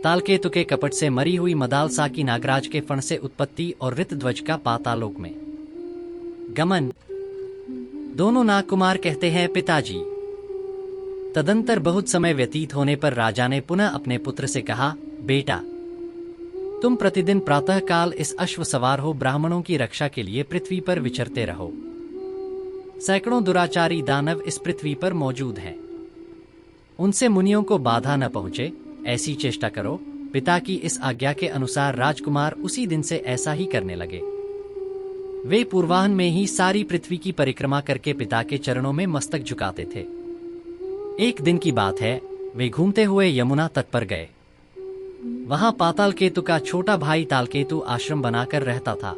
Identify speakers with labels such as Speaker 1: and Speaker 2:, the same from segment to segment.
Speaker 1: तालकेतु के कपट से मरी हुई मदालसा की नागराज के फण से उत्पत्ति और ऋतध्वज का पातालोक में गमन। दोनों नागकुमार कहते हैं, पिताजी। तदंतर बहुत समय व्यतीत होने पर राजा ने पुनः अपने पुत्र से कहा, बेटा, तुम प्रतिदिन प्रातःकाल इस अश्व सवार हो ब्राह्मणों की रक्षा के लिए पृथ्वी पर विचरते रहो। सैकड़ों दुराचारी दानव इस पृथ्वी पर मौजूद हैं। उनसे मुनियों को बाधा न पहुंचे, ऐसी चेष्टा करो। पिता की इस आज्ञा के अनुसार राजकुमार उसी दिन से ऐसा ही करने लगे। वे पूर्वाह्न में ही सारी पृथ्वी की परिक्रमा करके पिता के चरणों में मस्तक झुकाते थे। एक दिन की बात है, वे घूमते हुए यमुना तट पर गए। वहां पातालकेतु का छोटा भाई तालकेतु आश्रम बनाकर रहता था।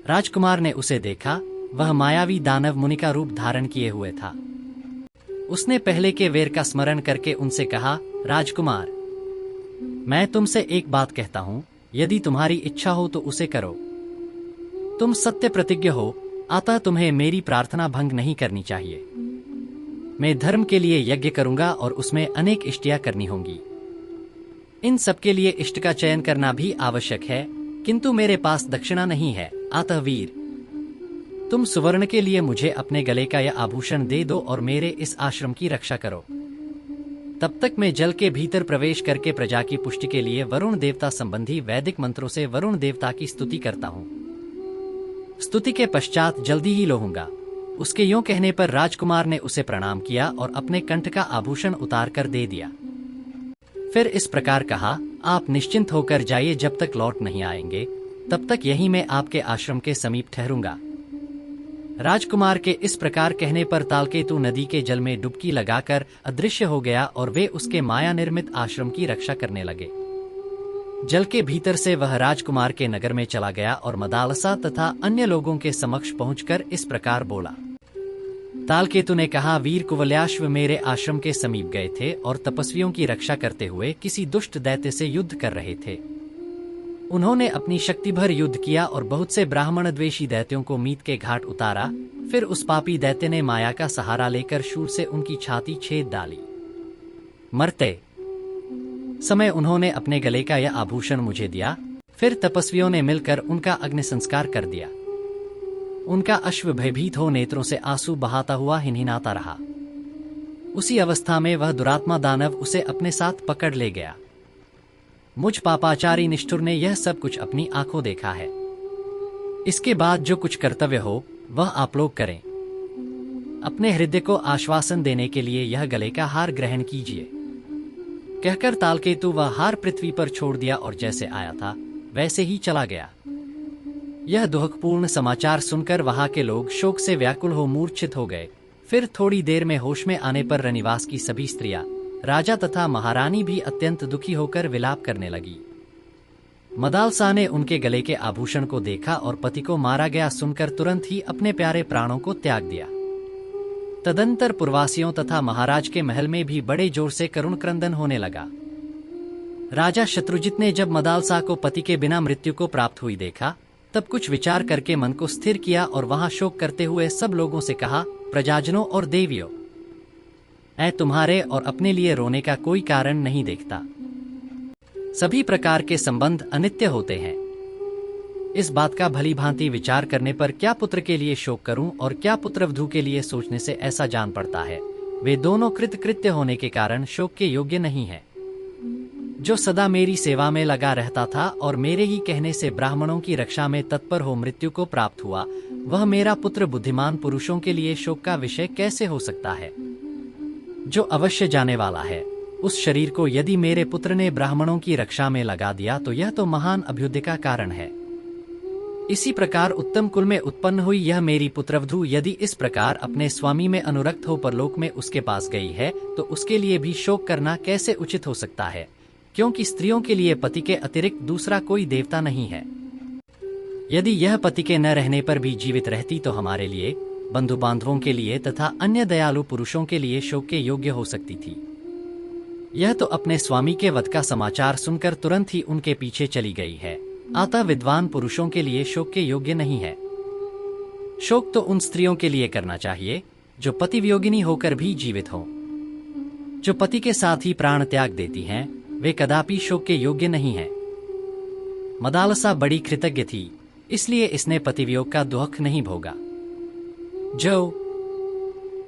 Speaker 1: राजकुमार ने उसे देखा। वह मायावी दानव मुनि का रूप धारण किए हुए था। उसने पहले के वेर का स्मरण करके उनसे कहा, राजकुमार, मैं तुमसे एक बात कहता हूं, यदि तुम्हारी इच्छा हो तो उसे करो। तुम सत्य प्रतिज्ञ हो, अतः तुम्हें मेरी प्रार्थना भंग नहीं करनी चाहिए। मैं धर्म के लिए यज्ञ करूंगा और उसमें अनेक इष्टियां करनी होंगी। इन सबके लिए इष्ट का चयन करना भी आवश्यक है, किंतु मेरे पास दक्षिणा नहीं है। अतः वीर, तुम सुवर्ण के लिए मुझे अपने गले का यह आभूषण दे दो और मेरे इस आश्रम की रक्षा करो। तब तक मैं जल के भीतर प्रवेश करके प्रजा की पुष्टि के लिए वरुण देवता संबंधी वैदिक मंत्रों से वरुण देवता की स्तुति करता हूँ। स्तुति के पश्चात जल्दी ही लोहूंगा। उसके यों कहने पर राजकुमार ने उसे प्रणाम किया और अपने कंठ का आभूषण उतार कर दे दिया। फिर इस प्रकार कहा, आप निश्चिंत होकर जाइए, जब तक लौट नहीं आएंगे तब तक यहीं मैं आपके आश्रम के समीप ठहरूंगा। राजकुमार के इस प्रकार कहने पर तालकेतु नदी के जल में डुबकी लगाकर अदृश्य हो गया और वे उसके माया निर्मित आश्रम की रक्षा करने लगे। जल के भीतर से वह राजकुमार के नगर में चला गया और मदालसा तथा अन्य लोगों के समक्ष पहुंचकर इस प्रकार बोला। तालकेतु ने कहा, वीर कुवल्याश्व मेरे आश्रम के समीप गए थे और तपस्वियों की रक्षा करते हुए किसी दुष्ट दैत्य से युद्ध कर रहे थे। उन्होंने अपनी शक्ति भर युद्ध किया और बहुत से ब्राह्मण द्वेषी दैत्यों को मीत के घाट उतारा। फिर उस पापी दैत्य ने माया का सहारा लेकर शूर से उनकी छाती छेद डाली। मरते समय उन्होंने अपने गले का यह आभूषण मुझे दिया। फिर तपस्वियों ने मिलकर उनका अग्नि संस्कार कर दिया। उनका अश्व भयभीत हो नेत्रों से आंसू बहाता हुआ हिनहिनाता रहा। उसी अवस्था में वह दुरात्मा दानव उसे अपने साथ पकड़ ले गया। मुझ पापाचारी निष्ठुर ने यह सब कुछ अपनी आंखों देखा है। इसके बाद जो कुछ कर्तव्य हो वह आप लोग करें। अपने हृदय को आश्वासन देने के लिए यह गले का हार ग्रहण कीजिए। कहकर तालकेतु वह हार पृथ्वी पर छोड़ दिया और जैसे आया था वैसे ही चला गया। यह दुखपूर्ण समाचार सुनकर वहां के लोग शोक से व्याकुल हो मूर्छित हो गए। फिर थोड़ी देर में होश में आने पर रनिवास की सभी स्त्रियां, राजा तथा महारानी भी अत्यंत दुखी होकर विलाप करने लगी। मदालसा ने उनके गले के आभूषण को देखा और पति को मारा गया सुनकर तुरंत ही अपने प्यारे प्राणों को त्याग दिया। तदंतर पुरवासियों तथा महाराज के महल में भी बड़े जोर से करुण क्रंदन होने लगा। राजा शत्रुजित ने जब मदालसा को पति के बिना मृत्यु को प्राप्त हुई देखा, तब कुछ विचार करके मन को स्थिर किया और वहां शोक करते हुए सब लोगों से कहा, प्रजाजनों और देवियों, मैं तुम्हारे और अपने लिए रोने का कोई कारण नहीं देखता। सभी प्रकार के संबंध अनित्य होते हैं। इस बात का भली भांति विचार करने पर क्या पुत्र के लिए शोक करूं और क्या पुत्रवधू के लिए सोचने से ऐसा जान पड़ता है, वे दोनों कृतकृत्य होने के कारण शोक के योग्य नहीं है। जो सदा मेरी सेवा में लगा रहता था और मेरे ही कहने से ब्राह्मणों की रक्षा में तत्पर हो मृत्यु को प्राप्त हुआ, वह मेरा पुत्र बुद्धिमान पुरुषों के लिए शोक का विषय कैसे हो सकता है? जो अवश्य जाने वाला है, उस शरीर को यदि मेरे पुत्र ने ब्राह्मणों की रक्षा में लगा दिया तो यह तो महान अभ्युदय का कारण है। इसी प्रकार उत्तम कुल में उत्पन्न हुई यह मेरी पुत्रवधू यदि इस प्रकार अपने स्वामी में अनुरक्त हो परलोक में उसके पास गई है, तो उसके लिए भी शोक करना कैसे उचित हो सकता है? क्योंकि स्त्रियों के लिए पति के अतिरिक्त दूसरा कोई देवता नहीं है। यदि यह पति के न रहने पर भी जीवित रहती तो हमारे लिए, बंधु बांधवों के लिए तथा अन्य दयालु पुरुषों के लिए शोक के योग्य हो सकती थी। यह तो अपने स्वामी के वध का समाचार सुनकर तुरंत ही उनके पीछे चली गई है, अतः विद्वान पुरुषों के लिए शोक के योग्य नहीं है। शोक तो उन स्त्रियों के लिए करना चाहिए जो पति वियोगिनी होकर भी जीवित हों, जो पति के साथ ही प्राण त्याग देती हैं वे कदापि शोक के योग्य नहीं हैं। मदालसा बड़ी कृतज्ञ थी, इसलिए इसने पतिवियोग का दुख नहीं भोगा। जो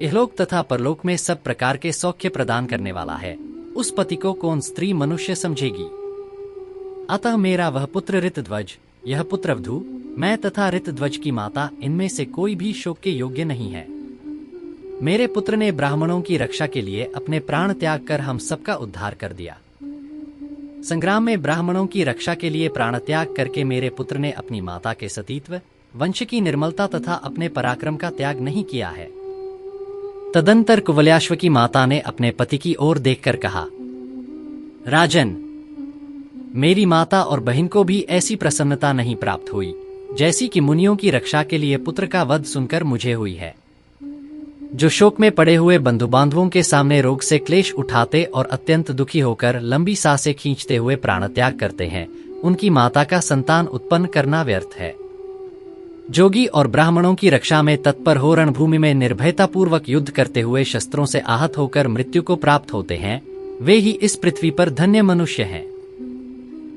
Speaker 1: इहलोक तथा परलोक में सब प्रकार के सौख्य प्रदान करने वाला है, उस पति को कौन स्त्री मनुष्य समझेगी। अतः मेरा वह पुत्र ऋतध्वज, यह पुत्रवधू, मैं तथा ऋतध्वज की माता, इनमें से कोई भी शोक के योग्य नहीं है। मेरे पुत्र ने ब्राह्मणों की रक्षा के लिए अपने प्राण त्याग कर हम सबका उद्धार कर दिया। संग्राम में ब्राह्मणों की रक्षा के लिए प्राण त्याग करके मेरे पुत्र ने अपनी माता के सतीत्व, वंश की निर्मलता तथा अपने पराक्रम का त्याग नहीं किया है। तदंतर कुवलयाश्व की माता ने अपने पति की ओर देखकर कहा, राजन, मेरी माता और बहन को भी ऐसी प्रसन्नता नहीं प्राप्त हुई जैसी कि मुनियों की रक्षा के लिए पुत्र का वध सुनकर मुझे हुई है। जो शोक में पड़े हुए बंधु बांधवों के सामने रोग से क्लेश उठाते और अत्यंत दुखी होकर लंबी सांसें खींचते हुए प्राण त्याग करते हैं, उनकी माता का संतान उत्पन्न करना व्यर्थ है। जोगी और ब्राह्मणों की रक्षा में तत्पर हो रणभूमि में निर्भयतापूर्वक युद्ध करते हुए शस्त्रों से आहत होकर मृत्यु को प्राप्त होते हैं, वे ही इस पृथ्वी पर धन्य मनुष्य हैं।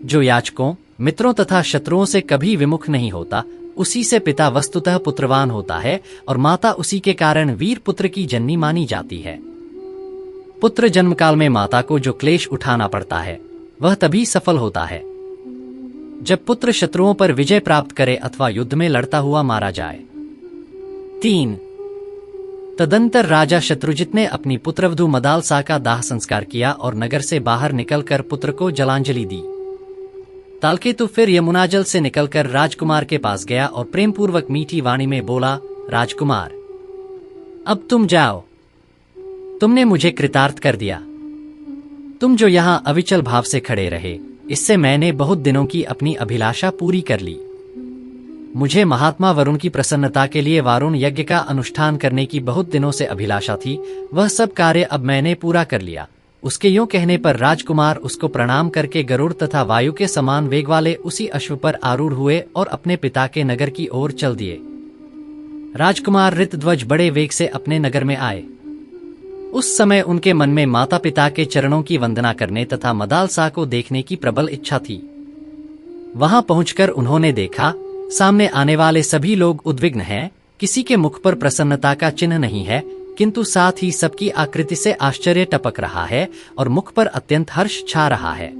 Speaker 1: जो याचकों, मित्रों तथा शत्रुओं से कभी विमुख नहीं होता, उसी से पिता वस्तुतः पुत्रवान होता है और माता उसी के कारण वीर पुत्र की जननी मानी जाती है। पुत्र जन्मकाल में माता को जो क्लेश उठाना पड़ता है, वह तभी सफल होता है जब पुत्र शत्रुओं पर विजय प्राप्त करे अथवा युद्ध में लड़ता हुआ मारा जाए। 3. तदंतर राजा शत्रुजित ने अपनी पुत्रवधू मदालसा का दाह संस्कार किया और नगर से बाहर निकलकर पुत्र को जलांजलि दी। तालकेतु फिर यमुना जल से निकलकर राजकुमार के पास गया और प्रेमपूर्वक मीठी वाणी में बोला, राजकुमार, अब तुम जाओ, तुमने मुझे कृतार्थ कर दिया। तुम जो यहाँ अविचल भाव से खड़े रहे, इससे मैंने बहुत दिनों की अपनी अभिलाषा पूरी कर ली। मुझे महात्मा वरुण की प्रसन्नता के लिए वारुण यज्ञ का अनुष्ठान करने की बहुत दिनों से अभिलाषा थी, वह सब कार्य अब मैंने पूरा कर लिया। उसके यूं कहने पर राजकुमार उसको प्रणाम करके गरुड़ तथा वायु के समान वेग वाले उसी अश्व पर आरूढ़ हुए और अपने पिता के नगर की ओर चल दिए। राजकुमार ऋतध्वज बड़े वेग से अपने नगर में आए। उस समय उनके मन में माता पिता के चरणों की वंदना करने तथा मदालसा को देखने की प्रबल इच्छा थी। वहां पहुंचकर उन्होंने देखा, सामने आने वाले सभी लोग उद्विग्न हैं, किसी के मुख पर प्रसन्नता का चिन्ह नहीं है, किंतु साथ ही सबकी आकृति से आश्चर्य टपक रहा है और मुख पर अत्यंत हर्ष छा रहा है।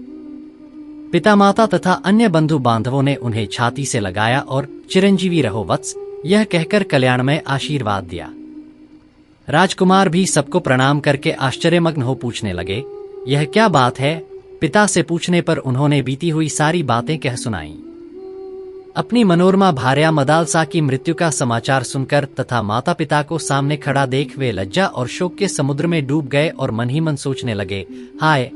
Speaker 1: पिता माता तथा अन्य बंधु बांधवों ने उन्हें छाती से लगाया और चिरंजीवी रहो वत्स, यह कहकर कल्याणमय आशीर्वाद दिया। राजकुमार भी सबको प्रणाम करके आश्चर्यमग्न हो पूछने लगे, यह क्या बात है? पिता से पूछने पर उन्होंने बीती हुई सारी बातें कह सुनाई। अपनी मनोरमा भार्या मदालसा की मृत्यु का समाचार सुनकर तथा माता पिता को सामने खड़ा देख वे लज्जा और शोक के समुद्र में डूब गए और मन ही मन सोचने लगे, हाय,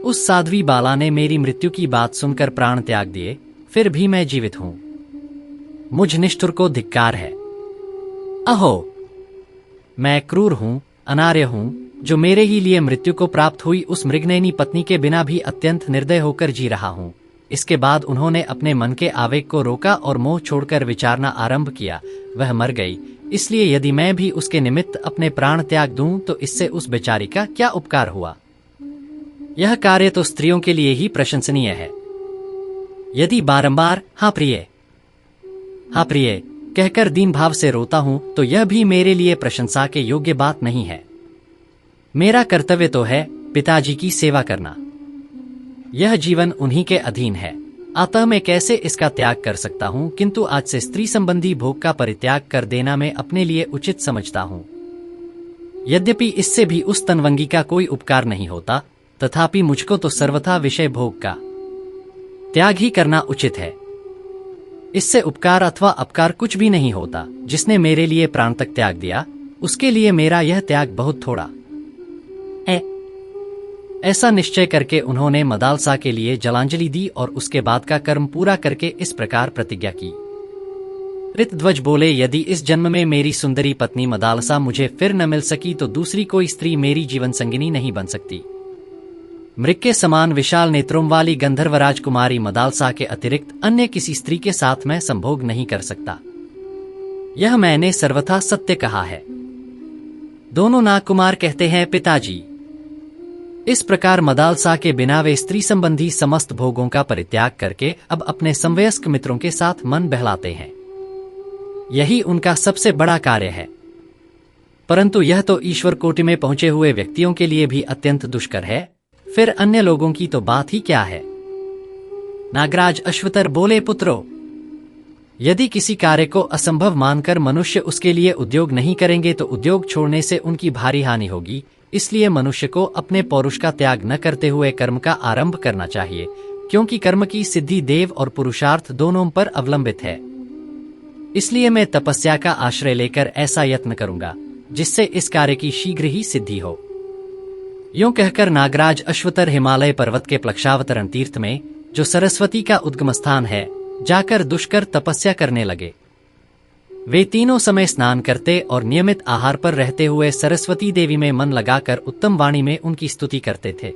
Speaker 1: उस साध्वी बाला ने मेरी मृत्यु की बात सुनकर प्राण त्याग दिए, फिर भी मैं जीवित हूं। मुझ निष्ठुर को धिक्कार है। अहो, मैं क्रूर हूं, अनार्य हूं, जो मेरे ही लिए मृत्यु को प्राप्त हुई उस मृगनयनी पत्नी के बिना भी अत्यंत निर्दय होकर जी रहा हूं। इसके बाद उन्होंने अपने मन के आवेग को रोका और मोह छोड़कर विचारना आरंभ किया। वह मर गई, इसलिए यदि मैं भी उसके निमित्त अपने प्राण त्याग दूं तो इससे उस बेचारी का क्या उपकार हुआ? यह कार्य तो स्त्रियों के लिए ही प्रशंसनीय है। यदि बारंबार हाँ प्रिय कहकर दीन भाव से रोता हूं तो यह भी मेरे लिए प्रशंसा के योग्य बात नहीं है। मेरा कर्तव्य तो है पिताजी की सेवा करना। यह जीवन उन्हीं के अधीन है, अतः मैं कैसे इसका त्याग कर सकता हूं, किंतु आज से स्त्री संबंधी भोग का परित्याग कर देना मैं अपने लिए उचित समझता हूं। यद्यपि इससे भी उस तनवंगी का कोई उपकार नहीं होता, तथापि मुझको तो सर्वथा विषय भोग का त्याग ही करना उचित है। इससे उपकार अथवा अपकार कुछ भी नहीं होता। जिसने मेरे लिए प्राण तक त्याग दिया, उसके लिए मेरा यह त्याग बहुत थोड़ा है। ऐसा निश्चय करके उन्होंने मदालसा के लिए जलांजलि दी और उसके बाद का कर्म पूरा करके इस प्रकार प्रतिज्ञा की। ऋतध्वज बोले, यदि इस जन्म में मेरी सुंदरी पत्नी मदालसा मुझे फिर न मिल सकी तो दूसरी कोई स्त्री मेरी जीवन संगिनी नहीं बन सकती। मृग के समान विशाल नेत्रों वाली गंधर्व राजकुमारी मदालसा के अतिरिक्त अन्य किसी स्त्री के साथ मैं संभोग नहीं कर सकता। यह मैंने सर्वथा सत्य कहा है। दोनों नागकुमार कहते हैं, पिताजी, इस प्रकार मदालसा के बिना वे स्त्री संबंधी समस्त भोगों का परित्याग करके अब अपने समवयस्क मित्रों के साथ मन बहलाते हैं। यही उनका सबसे बड़ा कार्य है। परंतु यह तो ईश्वर कोटि में पहुंचे हुए व्यक्तियों के लिए भी अत्यंत दुष्कर है, फिर अन्य लोगों की तो बात ही क्या है। नागराज अश्वतर बोले, पुत्रो, यदि किसी कार्य को असंभव मानकर मनुष्य उसके लिए उद्योग नहीं करेंगे तो उद्योग छोड़ने से उनकी भारी हानि होगी। इसलिए मनुष्य को अपने पौरुष का त्याग न करते हुए कर्म का आरंभ करना चाहिए, क्योंकि कर्म की सिद्धि देव और पुरुषार्थ दोनों पर अवलंबित है। इसलिए मैं तपस्या का आश्रय लेकर ऐसा यत्न करूंगा जिससे इस कार्य की शीघ्र ही सिद्धि हो। यूं कहकर नागराज अश्वतर हिमालय पर्वत के प्लक्षावतरण तीर्थ में, जो सरस्वती का उद्गम स्थान है, जाकर दुष्कर तपस्या करने लगे। वे तीनों समय स्नान करते और नियमित आहार पर रहते हुए सरस्वती देवी में मन लगाकर उत्तम वाणी में उनकी स्तुति करते थे।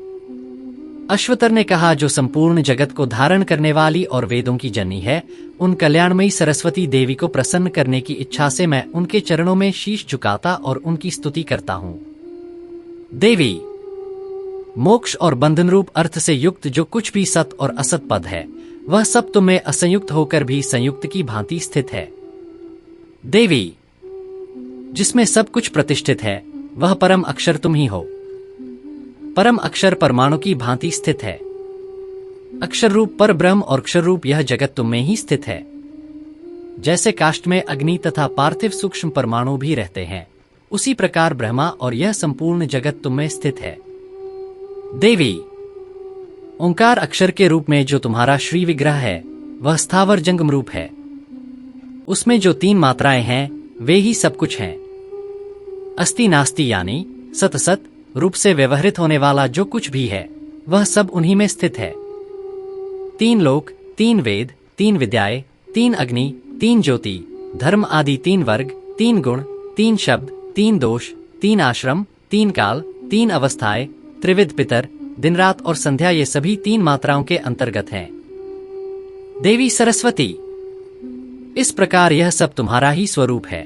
Speaker 1: अश्वतर ने कहा, जो संपूर्ण जगत को धारण करने वाली और वेदों की जननी है, उन कल्याणमयी सरस्वती देवी को प्रसन्न करने की इच्छा से मैं उनके चरणों में शीश झुकाता और उनकी स्तुति करता हूं। देवी, मोक्ष और बंधन रूप अर्थ से युक्त जो कुछ भी सत और असत पद है, वह सब तुम में असंयुक्त होकर भी संयुक्त की भांति स्थित है। देवी, जिसमें सब कुछ प्रतिष्ठित है, वह परम अक्षर तुम ही हो। परम अक्षर परमाणु की भांति स्थित है। अक्षर रूप पर ब्रह्म और अक्षर रूप यह जगत तुम में ही स्थित है। जैसे काष्ठ में अग्नि तथा पार्थिव सूक्ष्म परमाणु भी रहते हैं, उसी प्रकार ब्रह्मा और यह संपूर्ण जगत तुम में स्थित है। देवी, ओंकार अक्षर के रूप में जो तुम्हारा श्री विग्रह है, वह स्थावर जंगम रूप है। उसमें जो 3 मात्राएं हैं, वे ही सब कुछ हैं। अस्ति नास्ति यानी सत सत रूप से व्यवहृत होने वाला जो कुछ भी है, वह सब उन्हीं में स्थित है। 3 लोक, 3 वेद, 3 विद्याएं, 3 अग्नि, 3 ज्योति, धर्म आदि 3 वर्ग, 3 गुण, 3 शब्द, 3 दोष, 3 आश्रम, 3 काल, 3 अवस्थाएं, त्रिविध पितर, दिन रात और संध्या, ये सभी 3 मात्राओं के अंतर्गत हैं। देवी सरस्वती, इस प्रकार यह सब तुम्हारा ही स्वरूप है।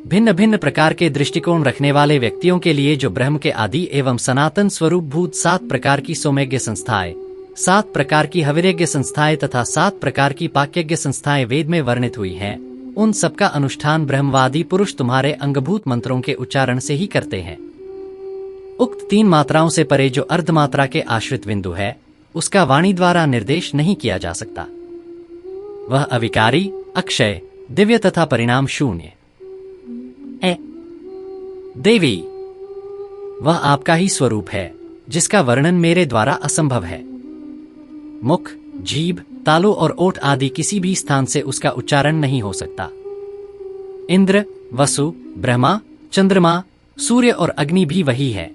Speaker 1: भिन्न भिन्न प्रकार के दृष्टिकोण रखने वाले व्यक्तियों के लिए जो ब्रह्म के आदि एवं सनातन स्वरूप भूत 7 प्रकार की सोमयज्ञ संस्थाएं, 7 प्रकार की हविर्यज्ञ संस्थाएं तथा 7 प्रकार की पाक्यज्ञ संस्थाएं वेद में वर्णित हुई हैं, उन सबका अनुष्ठान ब्रह्मवादी पुरुष तुम्हारे अंगभूत मंत्रों के उच्चारण से ही करते हैं। उक्त 3 मात्राओं से परे जो अर्धमात्रा के आश्रित बिंदु है, उसका वाणी द्वारा निर्देश नहीं किया जा सकता। वह अविकारी, अक्षय, दिव्य तथा परिणाम शून्य है। देवी, वह आपका ही स्वरूप है, जिसका वर्णन मेरे द्वारा असंभव है। मुख, जीभ, तालु और ओठ आदि किसी भी स्थान से उसका उच्चारण नहीं हो सकता। इंद्र, वसु, ब्रह्मा, चंद्रमा, सूर्य और अग्नि भी वही है।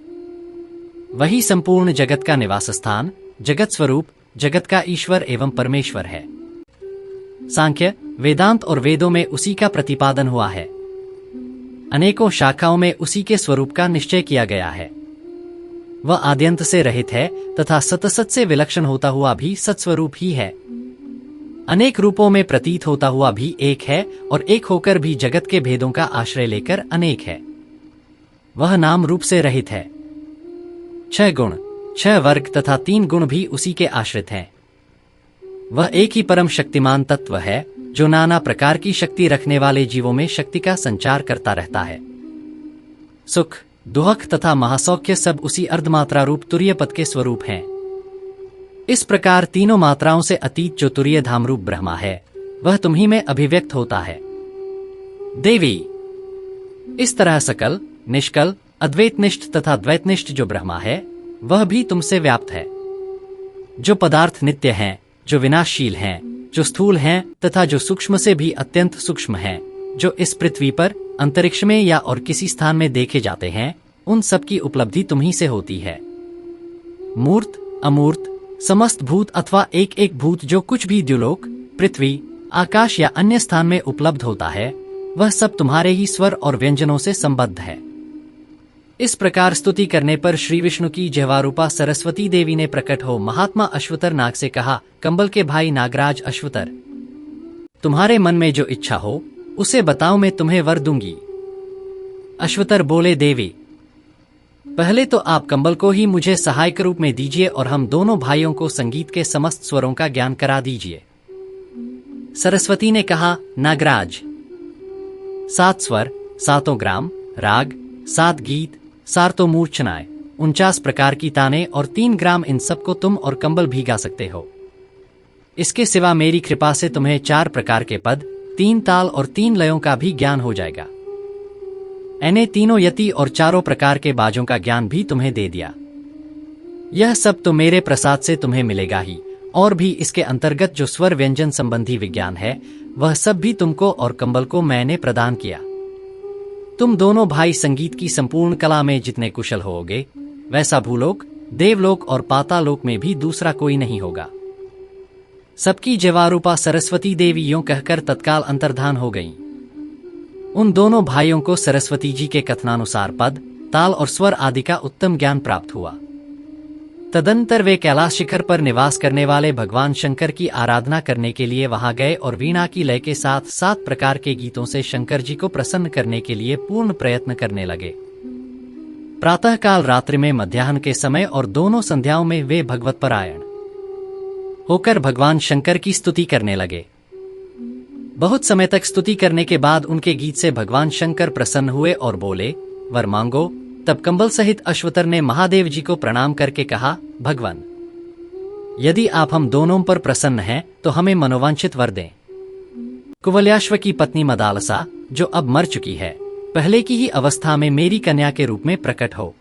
Speaker 1: वही संपूर्ण जगत का निवास स्थान, जगत स्वरूप, जगत का ईश्वर एवं परमेश्वर है। सांख्य, वेदांत और वेदों में उसी का प्रतिपादन हुआ है। अनेकों शाखाओं में उसी के स्वरूप का निश्चय किया गया है। वह आद्यंत से रहित है तथा सतसत से विलक्षण होता हुआ भी सत्स्वरूप ही है। अनेक रूपों में प्रतीत होता हुआ भी एक है और एक होकर भी जगत के भेदों का आश्रय लेकर अनेक है। वह नाम रूप से रहित है। 6 गुण, 6 वर्ग तथा 3 गुण भी उसी के आश्रित हैं। वह एक ही परम शक्तिमान तत्व है, जो नाना प्रकार की शक्ति रखने वाले जीवों में शक्ति का संचार करता रहता है। सुख, दुहक तथा महासौख्य सब उसी अर्धमात्रा रूप तुरीय पद के स्वरूप हैं। इस प्रकार तीनों मात्राओं से अतीत जो तुरीय धाम रूप ब्रह्मा है, वह तुम्ही में अभिव्यक्त होता है। देवी, इस तरह सकल, निष्कल, अद्वैतनिष्ठ तथा द्वैतनिष्ठ जो ब्रह्मा है, वह भी तुमसे व्याप्त है। जो पदार्थ नित्य हैं, जो विनाशशील हैं, जो स्थूल हैं तथा जो सूक्ष्म से भी अत्यंत सूक्ष्म हैं, जो इस पृथ्वी पर, अंतरिक्ष में या और किसी स्थान में देखे जाते हैं, उन सब की उपलब्धि तुम्ही से होती है। मूर्त, अमूर्त, समस्त भूत अथवा एक एक भूत जो कुछ भी द्युलोक, पृथ्वी, आकाश या अन्य स्थान में उपलब्ध होता है, वह सब तुम्हारे ही स्वर और व्यंजनों से संबद्ध है। इस प्रकार स्तुति करने पर श्री विष्णु की जिह्वारूपा सरस्वती देवी ने प्रकट हो महात्मा अश्वतर नाग से कहा, कंबल के भाई नागराज अश्वतर, तुम्हारे मन में जो इच्छा हो उसे बताओ, मैं तुम्हें वर दूंगी। अश्वतर बोले, देवी, पहले तो आप कंबल को ही मुझे सहायक रूप में दीजिए और हम दोनों भाइयों को संगीत के समस्त स्वरों का ज्ञान करा दीजिए। सरस्वती ने कहा, नागराज, 7 स्वर, 7 ग्राम, राग, 7 गीत, 7 मूर्छनाएं, 49 प्रकार की ताने और 3 ग्राम, इन सबको तुम और कंबल भी गा सकते हो। इसके सिवा मेरी कृपा से तुम्हें 4 प्रकार के पद, 3 ताल और 3 लयों का भी ज्ञान हो जाएगा। मैंने तीनों यति और 4 प्रकार के बाजों का ज्ञान भी तुम्हें दे दिया। यह सब तो मेरे प्रसाद से तुम्हें मिलेगा ही, और भी इसके अंतर्गत जो स्वर व्यंजन संबंधी विज्ञान है वह सब भी तुमको और कंबल को मैंने प्रदान किया। तुम दोनों भाई संगीत की संपूर्ण कला में जितने कुशल होगे वैसा भूलोक, देवलोक और पातालोक में भी दूसरा कोई नहीं होगा। सबकी जवारूपा सरस्वती देवी यूं कहकर तत्काल अंतर्धान हो गईं। उन दोनों भाइयों को सरस्वती जी के कथनानुसार पद, ताल और स्वर आदि का उत्तम ज्ञान प्राप्त हुआ। तदंतर वे कैलाश शिखर पर निवास करने वाले भगवान शंकर की आराधना करने के लिए वहां गए और वीणा की लय के साथ 7 प्रकार के गीतों से शंकर जी को प्रसन्न करने के लिए पूर्ण प्रयत्न करने लगे। प्रातःकाल, रात्रि में, मध्याह्न के समय और दोनों संध्याओं में वे भगवत परायण होकर भगवान शंकर की स्तुति करने लगे। बहुत समय तक स्तुति करने के बाद उनके गीत से भगवान शंकर प्रसन्न हुए और बोले, वर मांगो। तब कंबल सहित अश्वतर ने महादेव जी को प्रणाम करके कहा, भगवान, यदि आप हम दोनों पर प्रसन्न हैं तो हमें मनोवांछित वर दें। कुवल्याश्व की पत्नी मदालसा, जो अब मर चुकी है, पहले की ही अवस्था में मेरी कन्या के रूप में प्रकट हो।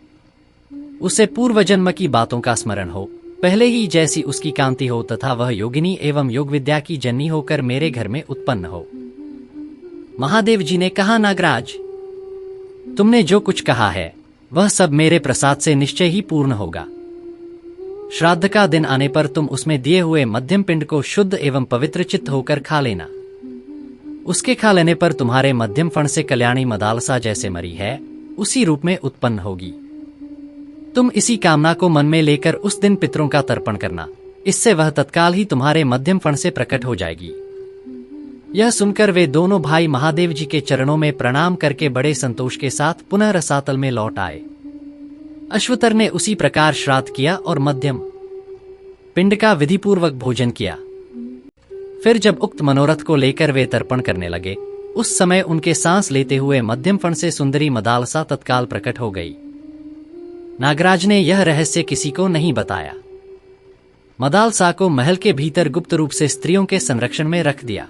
Speaker 1: उसे पूर्व जन्म की बातों का स्मरण हो, पहले ही जैसी उसकी कांति हो, तथा वह योगिनी एवं योग विद्या की जननी होकर मेरे घर में उत्पन्न हो। महादेव जी ने कहा, नागराज, तुमने जो कुछ कहा है वह सब मेरे प्रसाद से निश्चय ही पूर्ण होगा। श्राद्ध का दिन आने पर तुम उसमें दिए हुए मध्यम पिंड को शुद्ध एवं पवित्र चित्त होकर खा लेना। उसके खा लेने पर तुम्हारे मध्यम फण से कल्याणी मदालसा जैसे मरी है उसी रूप में उत्पन्न होगी। तुम इसी कामना को मन में लेकर उस दिन पितरों का तर्पण करना, इससे वह तत्काल ही तुम्हारे मध्यम फण से प्रकट हो जाएगी। यह सुनकर वे दोनों भाई महादेव जी के चरणों में प्रणाम करके बड़े संतोष के साथ पुनः रसातल में लौट आए। अश्वतर ने उसी प्रकार श्राद्ध किया और मध्यम पिंड का विधिपूर्वक भोजन किया। फिर जब उक्त मनोरथ को लेकर वे तर्पण करने लगे, उस समय उनके सांस लेते हुए मध्यम फण से सुंदरी मदालसा तत्काल प्रकट हो गई। नागराज ने यह रहस्य किसी को नहीं बताया। मदालसा को महल के भीतर गुप्त रूप से स्त्रियों के संरक्षण में रख दिया।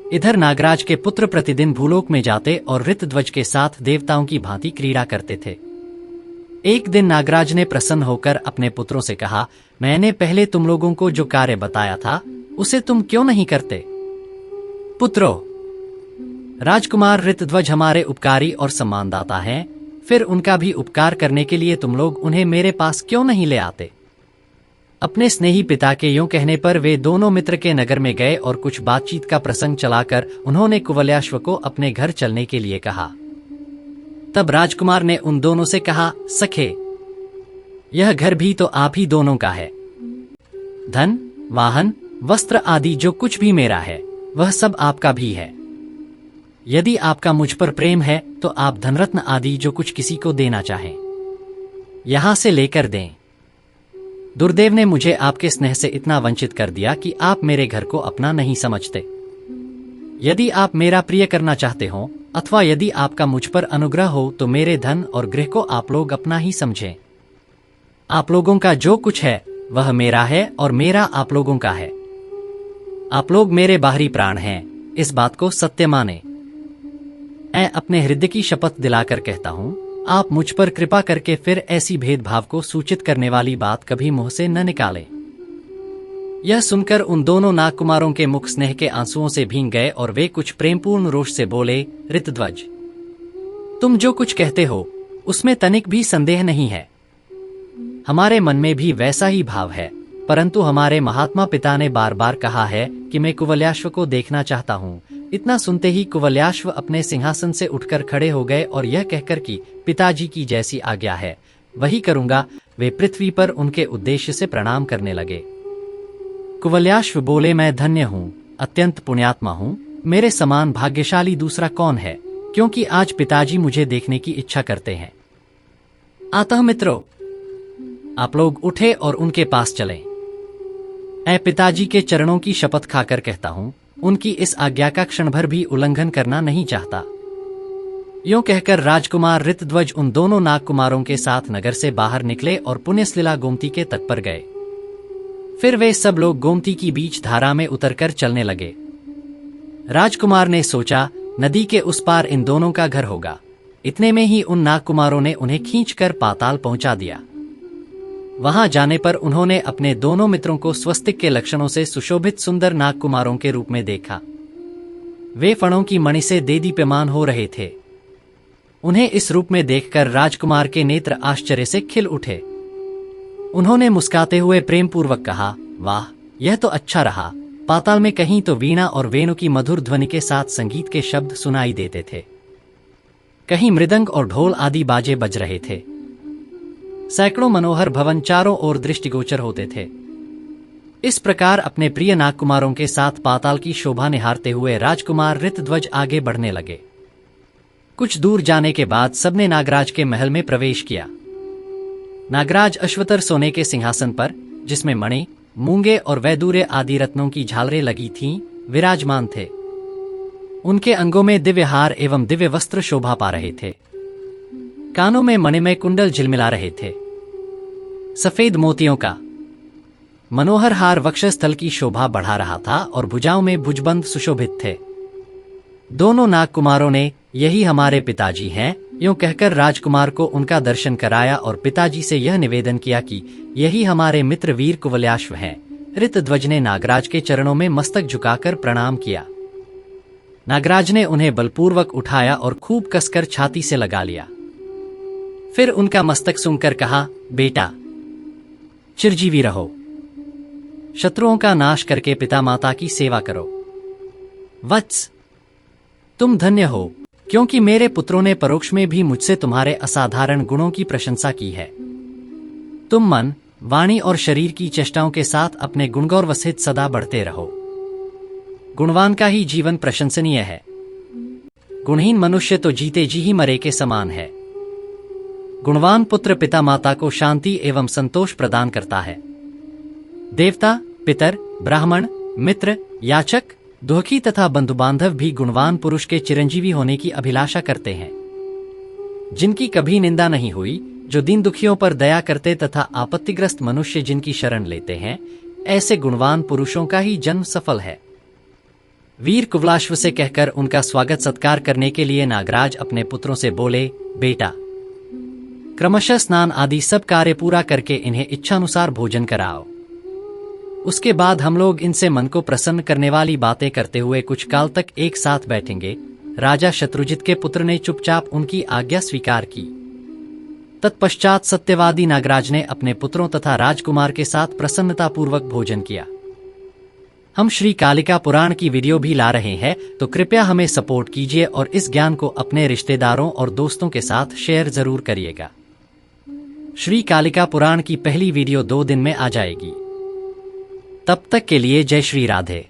Speaker 1: इधर नागराज के पुत्र प्रतिदिन भूलोक में जाते और ऋतध्वज के साथ देवताओं की भांति क्रीड़ा करते थे। एक दिन नागराज ने प्रसन्न होकर अपने पुत्रों से कहा, मैंने पहले तुम लोगों को जो कार्य बताया था उसे तुम क्यों नहीं करते? पुत्रों, राजकुमार ऋतध्वज हमारे उपकारी और सम्मानदाता हैं, फिर उनका भी उपकार करने के लिए तुम लोग उन्हें मेरे पास क्यों नहीं ले आते? अपने स्नेही पिता के यूं कहने पर वे दोनों मित्र के नगर में गए और कुछ बातचीत का प्रसंग चलाकर उन्होंने कुवल्याश्व को अपने घर चलने के लिए कहा। तब राजकुमार ने उन दोनों से कहा, सखे, यह घर भी तो आप ही दोनों का है। धन, वाहन, वस्त्र आदि जो कुछ भी मेरा है वह सब आपका भी है। यदि आपका मुझ पर प्रेम है तो आप धनरत्न आदि जो कुछ किसी को देना चाहें यहां से लेकर दें। दुर्देव ने मुझे आपके स्नेह से इतना वंचित कर दिया कि आप मेरे घर को अपना नहीं समझते। यदि आप मेरा प्रिय करना चाहते हो अथवा यदि आपका मुझ पर अनुग्रह हो तो मेरे धन और गृह को आप लोग अपना ही समझें। आप लोगों का जो कुछ है वह मेरा है और मेरा आप लोगों का है। आप लोग मेरे बाहरी प्राण हैं, इस बात को सत्य माने। मैं अपने हृदय की शपथ दिलाकर कहता हूं, आप मुझ पर कृपा करके फिर ऐसी भेदभाव को सूचित करने वाली बात कभी मुंह से न निकालें। यह सुनकर उन दोनों नागकुमारों के मुख स्नेह के आंसुओं से भींग गए और वे कुछ प्रेमपूर्ण रोष से बोले, ऋतध्वज, तुम जो कुछ कहते हो उसमें तनिक भी संदेह नहीं है। हमारे मन में भी वैसा ही भाव है, परंतु हमारे महात्मा पिता ने बार बार कहा है कि मैं कुवल्याश्व को देखना चाहता हूँ। इतना सुनते ही कुवल्याश्व अपने सिंहासन से उठकर खड़े हो गए और यह कहकर कि पिताजी की जैसी आज्ञा है वही करूंगा, वे पृथ्वी पर उनके उद्देश्य से प्रणाम करने लगे। कुवल्याश्व बोले, मैं धन्य हूँ, अत्यंत पुण्यात्मा हूँ। मेरे समान भाग्यशाली दूसरा कौन है, क्योंकि आज पिताजी मुझे देखने की इच्छा करते हैं। अतः मित्रों, आप लोग उठे और उनके पास चलें। मैं पिताजी के चरणों की शपथ खाकर कहता हूं, उनकी इस आज्ञा का क्षण भर भी उल्लंघन करना नहीं चाहता। यूं कहकर राजकुमार ऋतध्वज उन दोनों नागकुमारों के साथ नगर से बाहर निकले और पुण्यसलीला गोमती के तट पर गए। फिर वे सब लोग गोमती की बीच धारा में उतरकर चलने लगे। राजकुमार ने सोचा, नदी के उस पार इन दोनों का घर होगा। इतने में ही उन नागकुमारों ने उन्हें खींचकर पाताल पहुंचा दिया। वहां जाने पर उन्होंने अपने दोनों मित्रों को स्वस्तिक के लक्षणों से सुशोभित सुंदर नागकुमारों के रूप में देखा। वे फणों की मणि से देदीप्यमान हो रहे थे। उन्हें इस रूप में देखकर राजकुमार के नेत्र आश्चर्य से खिल उठे। उन्होंने मुस्काते हुए प्रेमपूर्वक कहा, वाह, यह तो अच्छा रहा। पाताल में कहीं तो वीणा और वेणु की मधुर ध्वनि के साथ संगीत के शब्द सुनाई देते थे, कहीं मृदंग और ढोल आदि बाजे बज रहे थे। सैकड़ों मनोहर भवन चारों ओर दृष्टिगोचर होते थे। इस प्रकार अपने प्रिय नागकुमारों के साथ पाताल की शोभा निहारते हुए राजकुमार ऋतध्वज आगे बढ़ने लगे। कुछ दूर जाने के बाद सबने नागराज के महल में प्रवेश किया। नागराज अश्वतर सोने के सिंहासन पर, जिसमें मणि, मूंगे और वैदूर्य आदि रत्नों की झालरें लगी थीं, विराजमान थे। उनके अंगों में दिव्य हार एवं दिव्य वस्त्र शोभा पा रहे थे। कानों में मणिमय कुंडल झिलमिला रहे थे। सफेद मोतियों का मनोहर हार वक्षस्थल की शोभा बढ़ा रहा था और भुजाओं में भुजबंद सुशोभित थे। दोनों नागकुमारों ने, यही हमारे पिताजी हैं, यूं कहकर राजकुमार को उनका दर्शन कराया और पिताजी से यह निवेदन किया कि यही हमारे मित्र वीर कुवलयाश्व हैं। ऋतध्वज ने नागराज के चरणों में मस्तक झुकाकर प्रणाम किया। नागराज ने उन्हें बलपूर्वक उठाया और खूब कसकर छाती से लगा लिया। फिर उनका मस्तक सूंघकर कहा, बेटा, चिरजीवी रहो। शत्रुओं का नाश करके पिता माता की सेवा करो। वत्स, तुम धन्य हो, क्योंकि मेरे पुत्रों ने परोक्ष में भी मुझसे तुम्हारे असाधारण गुणों की प्रशंसा की है। तुम मन, वाणी और शरीर की चेष्टाओं के साथ अपने गुणगौरव सहित सदा बढ़ते रहो। गुणवान का ही जीवन प्रशंसनीय है। गुणहीन मनुष्य तो जीते जी ही मरे के समान है। गुणवान पुत्र पिता माता को शांति एवं संतोष प्रदान करता है। देवता, पितर, ब्राह्मण, मित्र, याचक, दुखी तथा बंधु बांधव भी गुणवान पुरुष के चिरंजीवी होने की अभिलाषा करते हैं। जिनकी कभी निंदा नहीं हुई, जो दीन दुखियों पर दया करते तथा आपत्तिग्रस्त मनुष्य जिनकी शरण लेते हैं, ऐसे गुणवान पुरुषों का ही जन्म सफल है। वीर कुवलाश्व से कहकर उनका स्वागत सत्कार करने के लिए नागराज अपने पुत्रों से बोले, बेटा, क्रमशः स्नान आदि सब कार्य पूरा करके इन्हें इच्छानुसार भोजन कराओ। उसके बाद हम लोग इनसे मन को प्रसन्न करने वाली बातें करते हुए कुछ काल तक एक साथ बैठेंगे। राजा शत्रुजित के पुत्र ने चुपचाप उनकी आज्ञा स्वीकार की। तत्पश्चात सत्यवादी नागराज ने अपने पुत्रों तथा राजकुमार के साथ प्रसन्नतापूर्वक भोजन किया। हम श्री कालिका पुराण की वीडियो भी ला रहे हैं, तो कृपया हमें सपोर्ट कीजिए और इस ज्ञान को अपने रिश्तेदारों और दोस्तों के साथ शेयर जरूर करिएगा। श्री कालिका पुराण की पहली वीडियो 2 दिन में आ जाएगी। तब तक के लिए जय श्री राधे।